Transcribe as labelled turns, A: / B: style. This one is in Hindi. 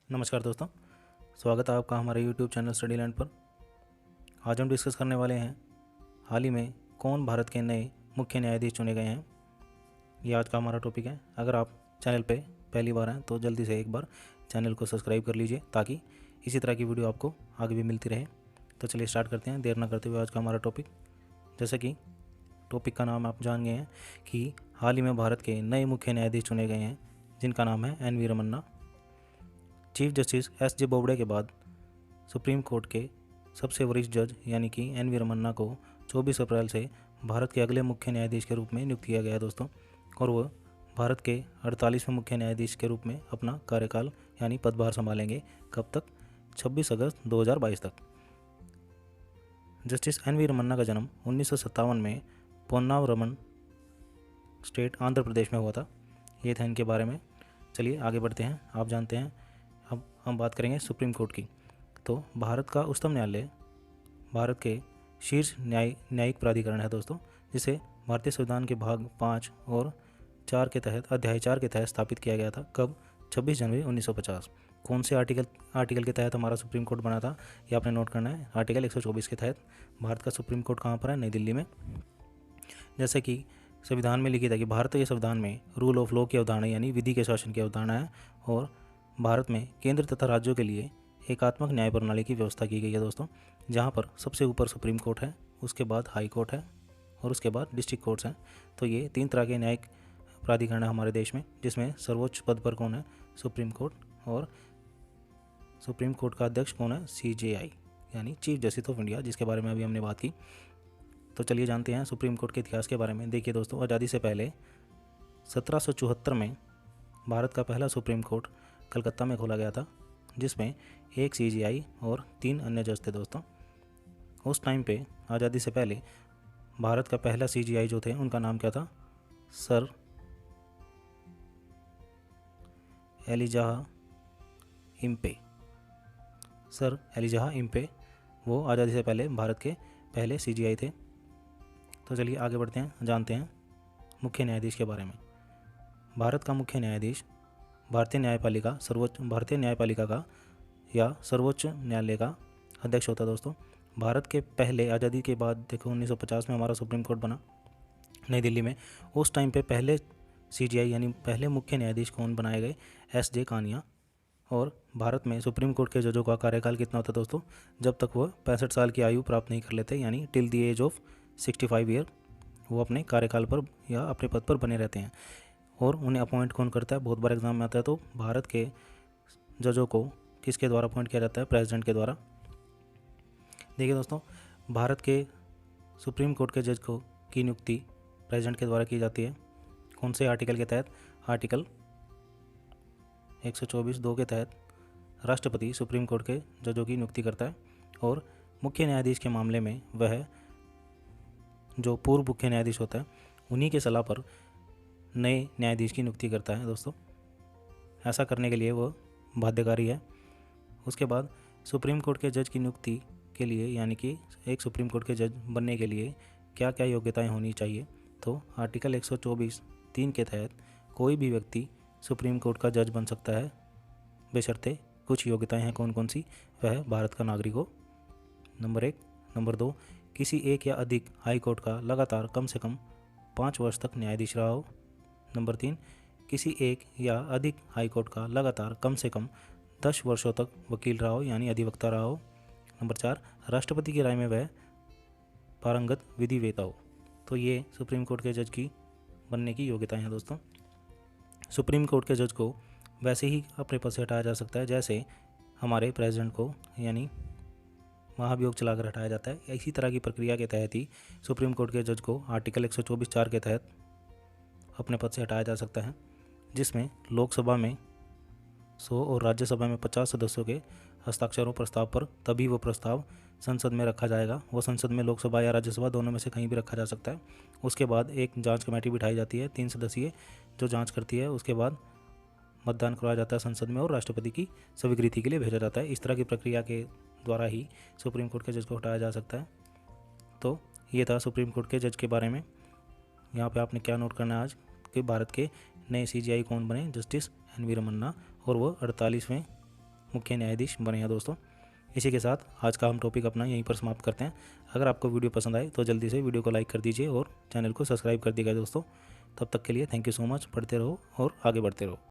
A: नमस्कार दोस्तों, स्वागत है आपका हमारे YouTube चैनल स्टडी लैंड पर। आज हम डिस्कस करने वाले हैं हाल ही में कौन भारत के नए मुख्य न्यायाधीश चुने गए हैं। ये आज का हमारा टॉपिक है। अगर आप चैनल पे पहली बार हैं तो जल्दी से एक बार चैनल को सब्सक्राइब कर लीजिए ताकि इसी तरह की वीडियो आपको आगे भी मिलती रहे। तो चलिए स्टार्ट करते हैं देर ना करते हुए आज का हमारा टॉपिक। जैसे कि टॉपिक का नाम आप जान गए हैं कि हाल ही में भारत के नए मुख्य न्यायाधीश चुने गए हैं, जिनका नाम है N V Ramana. Chief justice S J Bobde के बाद सुप्रीम कोर्ट के सबसे वरिष्ठ जज यानी कि एन वी रमन्ना को 24 अप्रैल से भारत के अगले मुख्य न्यायाधीश के रूप में नियुक्त किया गया दोस्तों, और वह भारत के 48वें मुख्य न्यायाधीश के रूप में अपना कार्यकाल यानी पदभार संभालेंगे। कब तक? 26 अगस्त 2022 तक। जस्टिस एन वी रमन्ना का जन्म 1957 में पोन्नावरमन स्टेट आंध्र प्रदेश में हुआ था। ये था इनके बारे में। चलिए आगे बढ़ते हैं। आप जानते हैं अब हम बात करेंगे सुप्रीम कोर्ट की। तो भारत का उच्चतम न्यायालय भारत के शीर्ष न्यायिक प्राधिकरण है दोस्तों, जिसे भारतीय संविधान के भाग 5 और 4 के तहत अध्याय 4 के तहत स्थापित किया गया था। कब? 26 जनवरी 1950। कौन से आर्टिकल के तहत हमारा सुप्रीम कोर्ट बना था, ये आपने नोट करना है। आर्टिकल 124 के तहत। भारत का सुप्रीम कोर्ट कहाँ पर है? नई दिल्ली में। जैसे कि संविधान में लिखित है कि भारत के संविधान में रूल ऑफ लॉ की अवधारणा यानी विधि के शासन की अवधारणा है, और भारत में केंद्र तथा राज्यों के लिए एकात्मक न्याय प्रणाली की व्यवस्था की गई है दोस्तों, जहाँ पर सबसे ऊपर सुप्रीम कोर्ट है, उसके बाद हाई कोर्ट है और उसके बाद डिस्ट्रिक्ट कोर्ट्स हैं। तो ये 3 तरह के न्यायिक प्राधिकरण है हमारे देश में, जिसमें सर्वोच्च पद पर कौन है? Supreme court. और सुप्रीम कोर्ट का अध्यक्ष कौन है? CJI यानी चीफ जस्टिस ऑफ इंडिया, जिसके बारे में अभी हमने बात की। तो चलिए जानते हैं सुप्रीम कोर्ट के इतिहास के बारे में। देखिए दोस्तों, आज़ादी से पहले 1774 में भारत का पहला सुप्रीम कोर्ट कलकत्ता में खोला गया था, जिसमें एक CJI और 3 अन्य जज थे दोस्तों। उस टाइम पे आज़ादी से पहले भारत का पहला CJI जो थे, उनका नाम क्या था? Sir Elijah Impey. Sir Elijah Impey वो आज़ादी से पहले भारत के पहले CJI थे। तो चलिए आगे बढ़ते हैं, जानते हैं मुख्य न्यायाधीश के बारे में। भारत का मुख्य न्यायाधीश भारतीय न्यायपालिका का या सर्वोच्च न्यायालय का अध्यक्ष होता है दोस्तों। भारत के पहले आज़ादी के बाद देखो 1950 में हमारा सुप्रीम कोर्ट बना नई दिल्ली में। उस टाइम पे पहले CJI यानी पहले मुख्य न्यायाधीश कौन बनाए गए? SJ कानिया। और भारत में सुप्रीम कोर्ट के जजों का कार्यकाल कितना होता है दोस्तों? जब तक वह 65 साल की आयु प्राप्त नहीं कर लेते, यानी till the age of 65 year वो अपने कार्यकाल पर या अपने पद पर बने रहते हैं। और उन्हें अपॉइंट कौन करता है? बहुत बार एग्जाम में आता है। तो भारत के जजों को किसके द्वारा अपॉइंट किया जाता है? प्रेसिडेंट के द्वारा। देखिए दोस्तों, भारत के सुप्रीम कोर्ट के जज को की नियुक्ति प्रेसिडेंट के द्वारा की जाती है। कौन से आर्टिकल के तहत? आर्टिकल 124(2) के तहत राष्ट्रपति सुप्रीम कोर्ट के जजों की नियुक्ति करता है, और मुख्य न्यायाधीश के मामले में वह जो पूर्व मुख्य न्यायाधीश होता है उन्हीं के सलाह पर नए न्यायाधीश की नियुक्ति करता है दोस्तों। ऐसा करने के लिए वह बाध्यकारी है। उसके बाद सुप्रीम कोर्ट के जज की नियुक्ति के लिए यानी कि एक सुप्रीम कोर्ट के जज बनने के लिए क्या क्या योग्यताएं होनी चाहिए? तो आर्टिकल 124(3) के तहत कोई भी व्यक्ति सुप्रीम कोर्ट का जज बन सकता है, बशर्ते कुछ योग्यताएं हैं। कौन कौन सी? वह भारत का नागरिक हो, नंबर 1। नंबर 2, किसी एक या अधिक हाई कोर्ट का लगातार कम से कम 5 वर्ष तक न्यायाधीश रहा हो। नंबर 3, किसी एक या अधिक हाई कोर्ट का लगातार कम से कम 10 वर्षों तक वकील रहा हो यानी अधिवक्ता रहा हो। नंबर 4, राष्ट्रपति की राय में वह पारंगत विधिवेत्ता हो। तो ये सुप्रीम कोर्ट के जज की बनने की योग्यताएं हैं दोस्तों। सुप्रीम कोर्ट के जज को वैसे ही अपने पद से हटाया जा सकता है जैसे हमारे प्रेसिडेंट को यानी महाभियोग चलाकर हटाया जाता है। इसी तरह की प्रक्रिया के तहत ही सुप्रीम कोर्ट के जज को आर्टिकल 124(4) के तहत अपने पद से हटाया जा सकता है, जिसमें लोकसभा में 100 और राज्यसभा में 50 सदस्यों के हस्ताक्षरों प्रस्ताव पर तभी वो प्रस्ताव संसद में रखा जाएगा। वो संसद में लोकसभा या राज्यसभा दोनों में से कहीं भी रखा जा सकता है। उसके बाद एक जांच कमेटी बिठाई जाती है 3 सदस्यीय, जो जांच करती है। उसके बाद मतदान करवाया जाता है संसद में और राष्ट्रपति की स्वीकृति के लिए भेजा जाता है। इस तरह की प्रक्रिया के द्वारा ही सुप्रीम कोर्ट के जज को हटाया जा सकता है। तो ये था सुप्रीम कोर्ट के जज के बारे में। यहाँ पे आपने क्या नोट करना है आज कि भारत के नए CJI कौन बने? जस्टिस एन वी रमन्ना, और वो 48वें मुख्य न्यायाधीश बने हैं दोस्तों। इसी के साथ आज का हम टॉपिक अपना यहीं पर समाप्त करते हैं। अगर आपको वीडियो पसंद आए तो जल्दी से वीडियो को लाइक कर दीजिए और चैनल को सब्सक्राइब कर दीजिएगा दोस्तों। तब तक के लिए थैंक यू सो मच। पढ़ते रहो और आगे बढ़ते रहो।